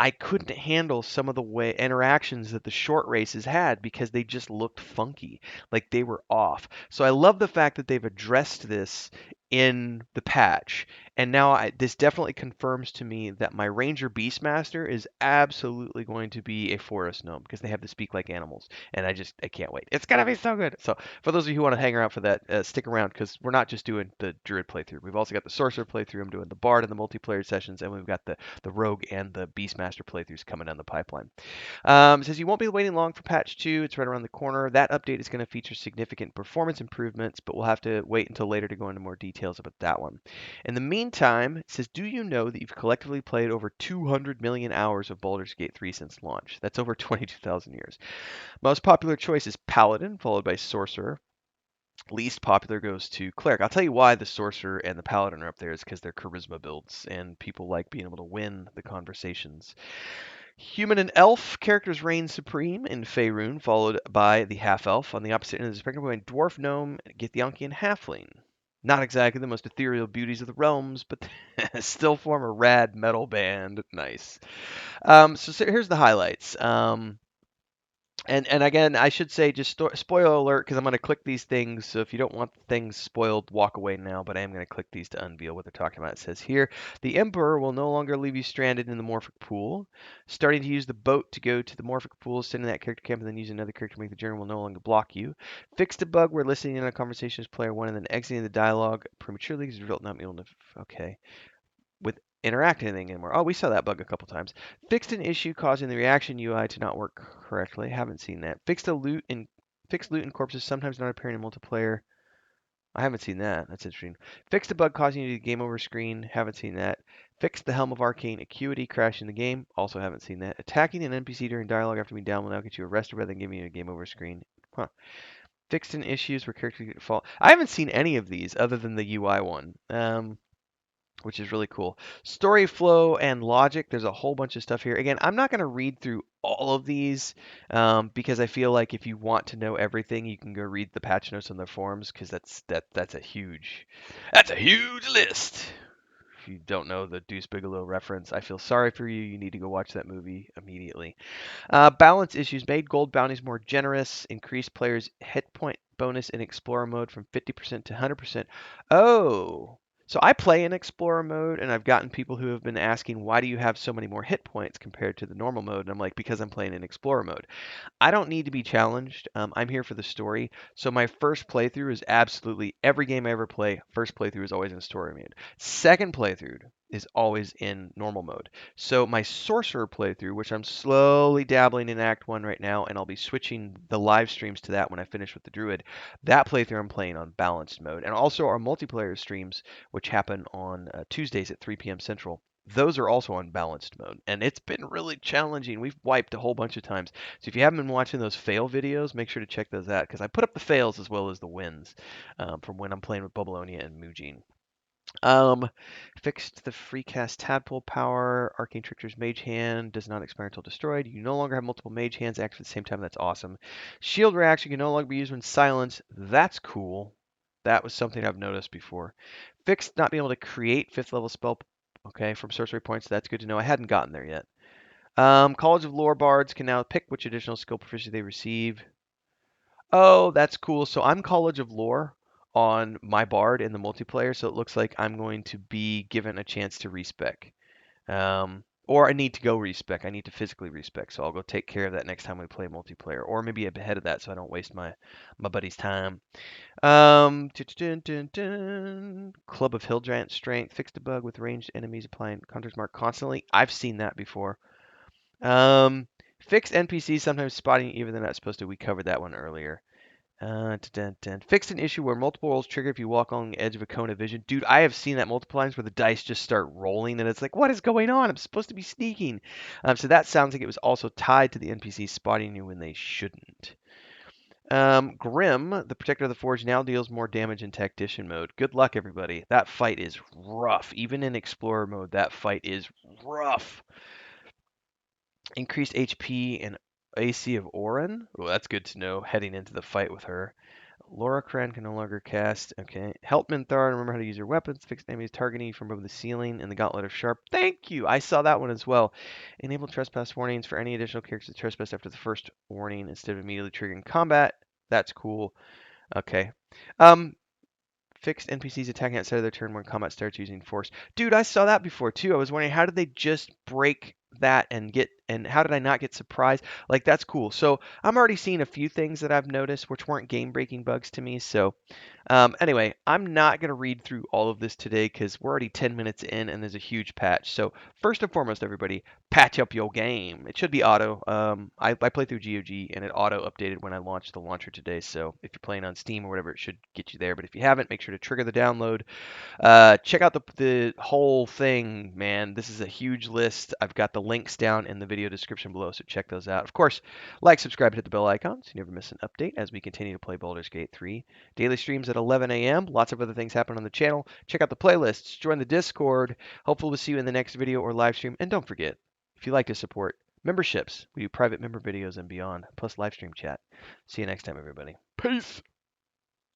I couldn't handle some of the way interactions that the short races had because they just looked funky, like they were off. So I love the fact that they've addressed this in the patch. And now this definitely confirms to me that my Ranger Beastmaster is absolutely going to be a forest gnome because they have to speak like animals. And I can't wait. It's going to be so good. So for those of you who want to hang around for that, stick around because we're not just doing the Druid playthrough. We've also got the Sorcerer playthrough. I'm doing the Bard and the multiplayer sessions. And we've got the Rogue and the Beastmaster playthroughs coming down the pipeline. It says you won't be waiting long for patch 2. It's right around the corner. That update is going to feature significant performance improvements, but we'll have to wait until later to go into more details about that one. In the meantime, it says, do you know that you've collectively played over 200 million hours of Baldur's Gate 3 since launch? That's over 22,000 years. Most popular choice is Paladin, followed by Sorcerer. Least popular goes to Cleric. I'll tell you why the Sorcerer and the Paladin are up there is because they're charisma builds, and people like being able to win the conversations. Human and elf characters reign supreme in Faerun, followed by the half-elf. On the opposite end of the spectrum, going dwarf, gnome, Githyanki, and halfling. Not exactly the most ethereal beauties of the realms, but still form a rad metal band. Nice. So here's the highlights. And again, I should say just spoiler alert because I'm going to click these things. So if you don't want things spoiled, walk away now. But I am going to click these to unveil what they're talking about. It says here, the Emperor will no longer leave you stranded in the Morphic Pool. Starting to use the boat to go to the Morphic Pool, sending that character camp, and then using another character to make the journey will no longer block you. Fixed a bug where listening in on conversations player one and then exiting the dialogue prematurely is result not being able to. Okay. With interact anything anymore. Oh, we saw that bug a couple times. Fixed an issue causing the reaction UI to not work correctly. Haven't seen that. Fixed loot and corpses sometimes not appearing in multiplayer. I haven't seen that. That's interesting. Fixed a bug causing you to game over screen. Haven't seen that. Fixed the Helm of Arcane Acuity crashing the game. Also haven't seen that. Attacking an NPC during dialogue after being down will now get you arrested rather than giving you a game over screen. Huh. Fixed in issues where characters get fall. I haven't seen any of these other than the UI one. Which is really cool. Story flow and logic. There's a whole bunch of stuff here. Again, I'm not going to read through all of these because I feel like if you want to know everything, you can go read the patch notes on the forums because that's a huge list. If you don't know the Deuce Bigelow reference, I feel sorry for you. You need to go watch that movie immediately. Balance issues made gold bounties more generous. Increased players' hit point bonus in Explorer mode from 50% to 100%. Oh, so I play in Explorer mode, and I've gotten people who have been asking, why do you have so many more hit points compared to the normal mode? And I'm like, because I'm playing in Explorer mode. I don't need to be challenged. I'm here for the story. So my first playthrough is absolutely every game I ever play. First playthrough is always in story mode. Second playthrough is always in normal mode. So my sorcerer playthrough, which I'm slowly dabbling in Act 1 right now, and I'll be switching the live streams to that when I finish with the druid. That playthrough I'm playing on balanced mode. And also our multiplayer streams, which happen on Tuesdays at 3 p.m. Central. Those are also on balanced mode, and it's been really challenging. We've wiped a whole bunch of times. So if you haven't been watching those fail videos, make sure to check those out because I put up the fails as well as the wins from when I'm playing with Bubbleonia and Mujin. Um, Fixed the free cast tadpole power. Arcane Trickster's Mage Hand does not expire until destroyed. You no longer have multiple Mage Hands active at the same time. That's awesome. Shield reaction can no longer be used when silenced. That's cool. That was something I've noticed before. Fixed not being able to create 5th level spell. Okay, from sorcery points. That's good to know. I hadn't gotten there yet. College of Lore bards can now pick which additional skill proficiency they receive. Oh, that's cool. So I'm College of Lore on my bard in the multiplayer, so it looks like I'm going to be given a chance to respec. Or I need to go respec. I need to physically respec, so I'll go take care of that next time we play multiplayer, or maybe ahead of that, so I don't waste my buddy's time. Dun, dun, dun. Club of Hill Giant Strength. Fixed a bug with ranged enemies applying Conjurer's Mark constantly. I've seen that before. Fixed NPCs sometimes spotting even they're not supposed to. We covered that one earlier. Fixed an issue where multiple rolls trigger if you walk on the edge of a cone of vision. Dude, I have seen that multiple times where the dice just start rolling and it's like, what is going on? I'm supposed to be sneaking. So that sounds like it was also tied to the NPCs spotting you when they shouldn't. Grim, the Protector of the Forge, now deals more damage in Tactician mode. Good luck, everybody. That fight is rough. Even in Explorer mode, that fight is rough. Increased HP and AC of Orin. Oh, that's good to know heading into the fight with her. Laura Kren can no longer cast. Okay. Helpman Thar, remember how to use your weapons. Fixed enemies targeting from above the ceiling in the Gauntlet of Sharp. Thank you. I saw that one as well. Enable trespass warnings for any additional characters that trespass after the first warning instead of immediately triggering combat. That's cool. Okay. Um, Fixed NPCs attacking outside of their turn when combat starts using force. Dude, I saw that before too. I was wondering how did they just break that and how did I not get surprised? Like that's cool. So I'm already seeing a few things that I've noticed which weren't game breaking bugs to me. So anyway, I'm not going to read through all of this today because we're already 10 minutes in and there's a huge patch. So, first and foremost, everybody, patch up your game. It should be auto. I play through GOG and it auto updated when I launched the launcher today. So, if you're playing on Steam or whatever, it should get you there. But if you haven't, make sure to trigger the download. Check out the whole thing, man. This is a huge list. I've got the links down in the video description below, so check those out. Of course, like, subscribe, hit the bell icon so you never miss an update as we continue to play Baldur's Gate 3. Daily streams at 11 a.m. Lots of other things happen on the channel. Check out the playlists, join the Discord. Hopefully, we'll see you in the next video or live stream. And don't forget, if you like to support memberships, we do private member videos and beyond, plus live stream chat. See you next time, everybody. Peace.